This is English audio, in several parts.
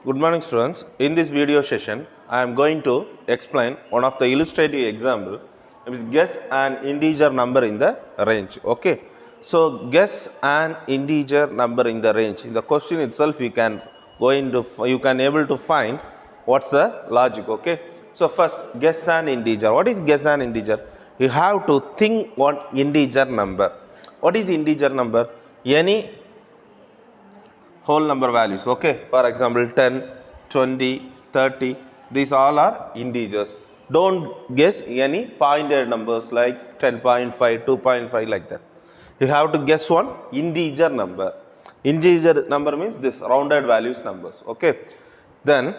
Good morning students. In this video session, I am going to explain one of the illustrative example. It is guess an integer number in the range. Okay. So guess an integer number in the range. In the question itself, you can able to find what's the logic. Okay. So first, guess an integer. What is guess an integer? You have to think one integer number. What is integer number? Any whole number values. Okay, for example 10, 20, 30, these all are integers. Don't guess any pointed numbers like 10.5, 2.5 like that. You have to guess one integer number. Integer number means this rounded values numbers. Okay, then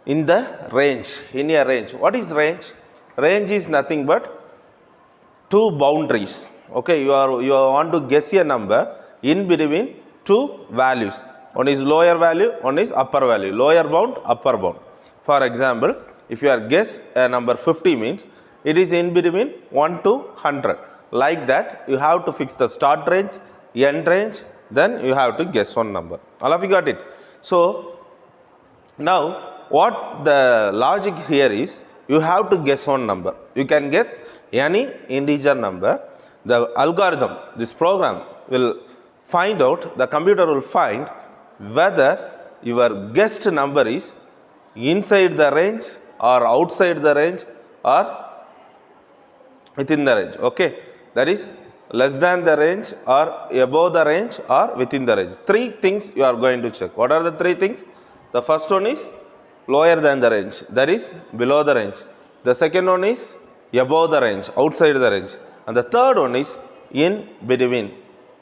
in the range, in a range, what is range? Range is nothing but two boundaries. Okay, you want to guess a number in between two values. One is lower value, one is upper value. Lower bound, upper bound. For example, if you are guess a number 50 means it is in between 1 to 100. Like that, you have to fix the start range, end range, then you have to guess one number. All of you got it? So now what the logic here is, you have to guess one number. You can guess any integer number. The algorithm, this program will find out, the computer will find whether your guessed number is inside the range or outside the range or within the range. Okay, that is less than the range or above the range or within the range. Three things you are going to check. What are the three things? The first one is lower than the range, that is below the range. The second one is above the range, outside the range, and the third one is in between,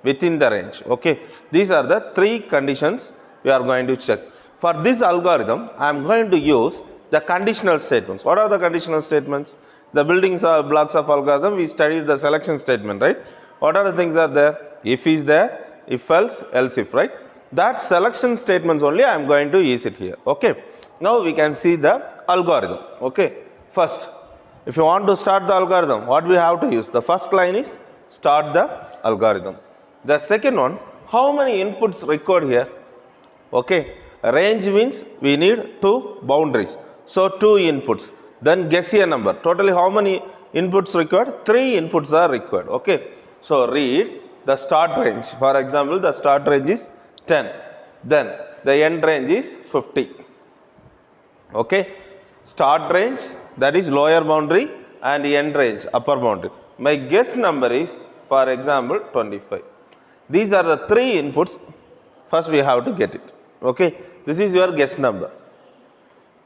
within the range. Okay, these are the three conditions we are going to check. For this algorithm, I am going to use the conditional statements. What are the conditional statements? The buildings or blocks of algorithm, we studied the selection statement, right? What are the things are there? If is there, if else if, right? That selection statements only I am going to use it here. Okay, now we can see the algorithm. Okay, first, if you want to start the algorithm, what we have to use? The first line is start the algorithm. The second one, how many inputs required here? Okay, range means we need two boundaries, so two inputs. Then guess a number. Totally how many inputs required? Three inputs are required. Okay, so read the start range. For example, the start range is 10. Then the end range is 50. Okay, start range, that is lower boundary, and end range, upper boundary. My guess number is, for example, 25. These are the three inputs. First we have to get it. Okay, this is your guess number.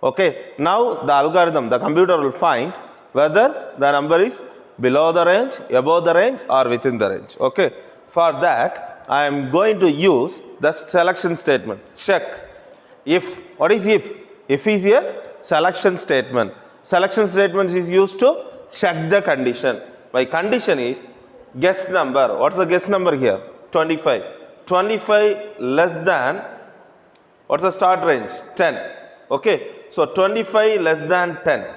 Okay, now the algorithm, the computer will find whether the number is below the range, above the range, or within the range. Okay, for that I am going to use the selection statement. Check if. What is if? If is a selection statement. Selection statement is used to check the condition. My condition is guess number. What's the guess number here? 25. 25 less than, what's the start range? 10. Okay, so 25 less than 10.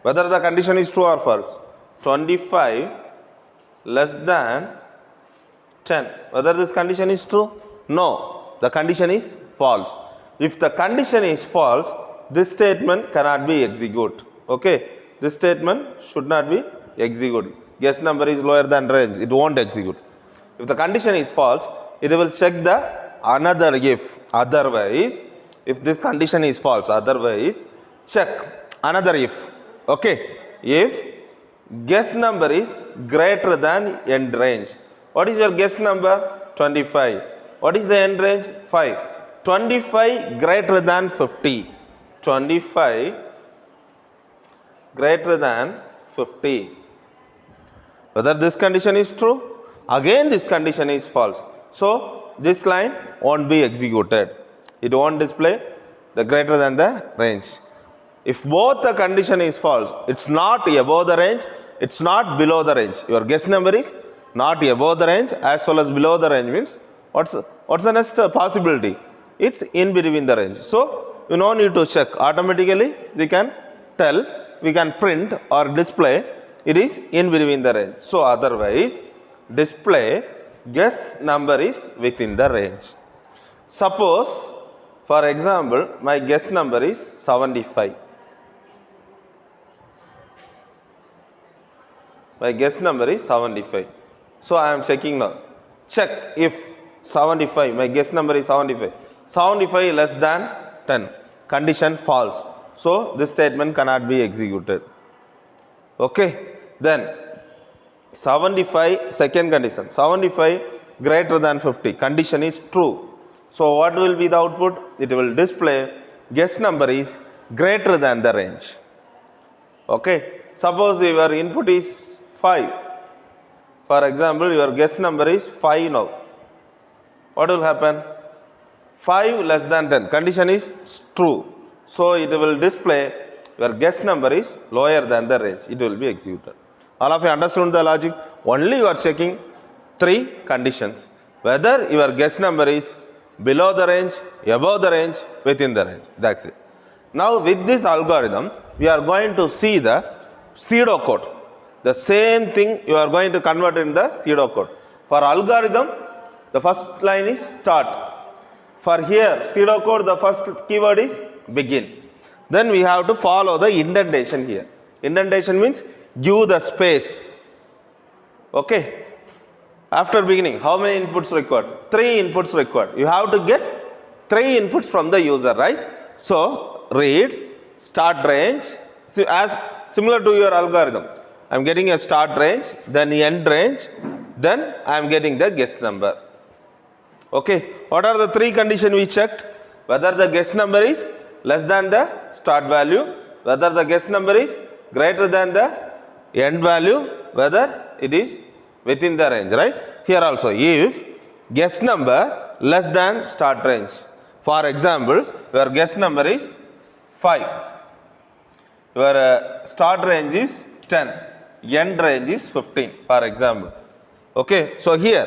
Whether the condition is true or false? 25 less than 10. Whether this condition is true? No, the condition is false. If the condition is false, this statement cannot be executed. Okay, this statement should not be executed. Guess number is lower than range, it won't execute. If the condition is false, it will check the another if. Otherwise, if this condition is false, otherwise check another if. Okay, if guess number is greater than end range. What is your guess number? 25. What is the end range? 5. 25 greater than 50. 25 greater than 50. Whether this condition is true? Again this condition is false. So this line won't be executed. It won't display the greater than the range. If both the condition is false, it's not above the range, it's not below the range. Your guess number is not above the range as well as below the range means what's the next possibility? It's in between the range. So you no need to check. Automatically we can tell, we can print or display it is in between the range. So otherwise display guess number is within the range. Suppose For example, my guess number is 75. My guess number is 75. So I am checking now. Check if 75, my guess number is 75. 75 less than 10. Condition false. So this statement cannot be executed. Okay. Then 75, second condition. 75 greater than 50. Condition is true. So what will be the output? It will display guess number is greater than the range. Okay. Suppose your input is 5. For example, your guess number is 5 now. What will happen? 5 less than 10. Condition is true. So it will display your guess number is lower than the range. It will be executed. All of you understood the logic? Only you are checking 3 conditions. Whether your guess number is below the range, above the range, within the range. That's it. Now with this algorithm, we are going to see the pseudocode. The same thing you are going to convert in the pseudocode. For algorithm, the first line is start. For here, pseudocode, the first keyword is begin. Then we have to follow the indentation here. Indentation means give the space. Okay. After beginning, how many inputs required? 3 inputs required. You have to get 3 inputs from the user, right? So, read, start range, as similar to your algorithm. I am getting a start range, then end range, then I am getting the guess number. Okay. What are the 3 conditions we checked? Whether the guess number is less than the start value, whether the guess number is greater than the end value, whether it is within the range, right? Here also, if guess number less than start range. For example, your guess number is 5. Your start range is 10. End range is 15, for example. Okay, so here,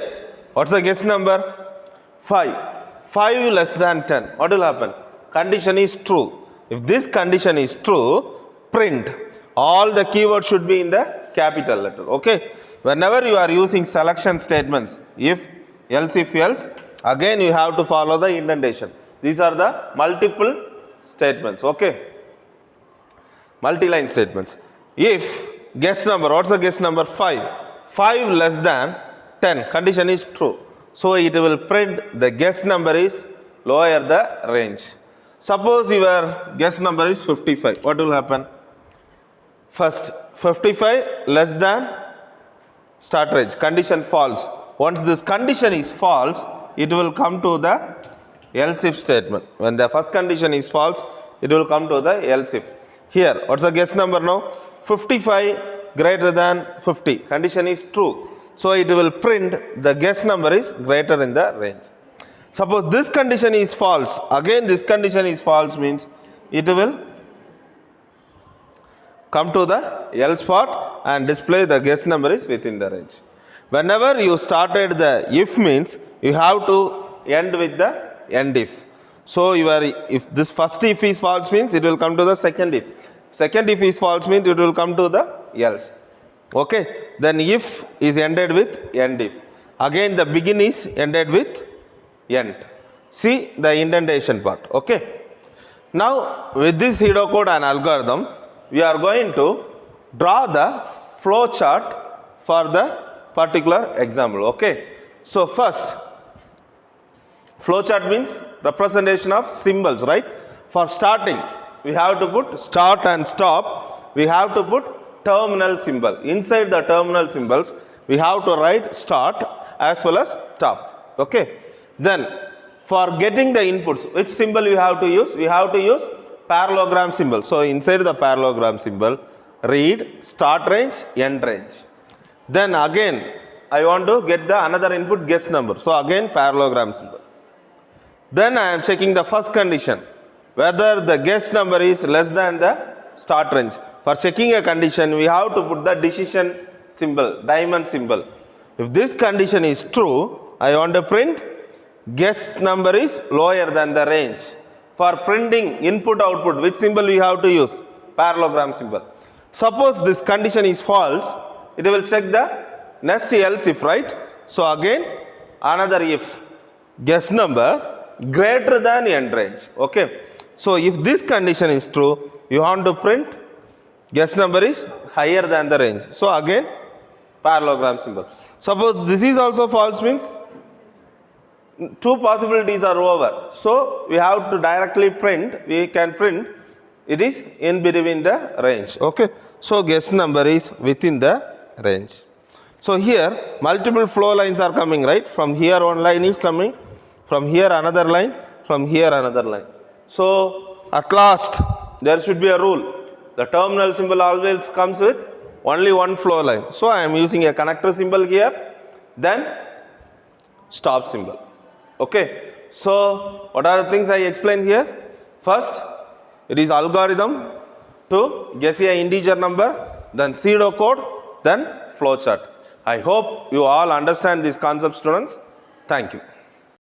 what's the guess number? 5. 5 less than 10. What will happen? Condition is true. If this condition is true, print. All the keywords should be in the capital letter. Okay. Whenever you are using selection statements, if, else, if, else, again you have to follow the indentation. These are the multiple statements. Okay. Multi-line statements. If guess number, what's the guess number? 5. 5 less than 10. Condition is true. So it will print the guess number is lower the range. Suppose your guess number is 55. What will happen? First, 55 less than start range. Condition false. Once this condition is false, it will come to the else if statement. When the first condition is false, it will come to the else if. Here, what's the guess number now? 55 greater than 50. Condition is true. So it will print the guess number is greater in the range. Suppose this condition is false. Again this condition is false means it will come to the else part and display the guess number is within the range. Whenever you started the if means you have to end with the end if. So if this first if is false means it will come to the second if. Second if is false means it will come to the else. Okay. Then if is ended with end if. Again the begin is ended with end. See the indentation part. Okay. Now with this pseudocode and algorithm, we are going to draw the flow chart for the particular example. Okay. So first, flow chart means representation of symbols, right? For starting, we have to put start and stop. We have to put terminal symbol. Inside the terminal symbols, we have to write start as well as stop. Okay. Then for getting the inputs, which symbol we have to use? We have to use parallelogram symbol. So inside the parallelogram symbol, read start range, end range. Then again, I want to get the another input guess number. So again parallelogram symbol. Then I am checking the first condition, whether the guess number is less than the start range. For checking a condition, we have to put the decision symbol, diamond symbol. If this condition is true, I want to print guess number is lower than the range. For printing input output, which symbol we have to use? Parallelogram symbol. Suppose this condition is false, it will check the next else if, right? So again another if, guess number greater than end range. Okay. So if this condition is true, you want to print guess number is higher than the range. So again, parallelogram symbol. Suppose this is also false, means two possibilities are over. So we have to directly print, we can print it is in between the range. Okay. So guess number is within the range. So here multiple flow lines are coming, right? From here one line is coming, from here another line, from here another line. So at last there should be a rule. The terminal symbol always comes with only one flow line. So I am using a connector symbol here, then stop symbol. Okay. So what are the things I explained here? First, it is algorithm to guess a integer number, then pseudocode, then flowchart. I hope you all understand this concept, students. Thank you.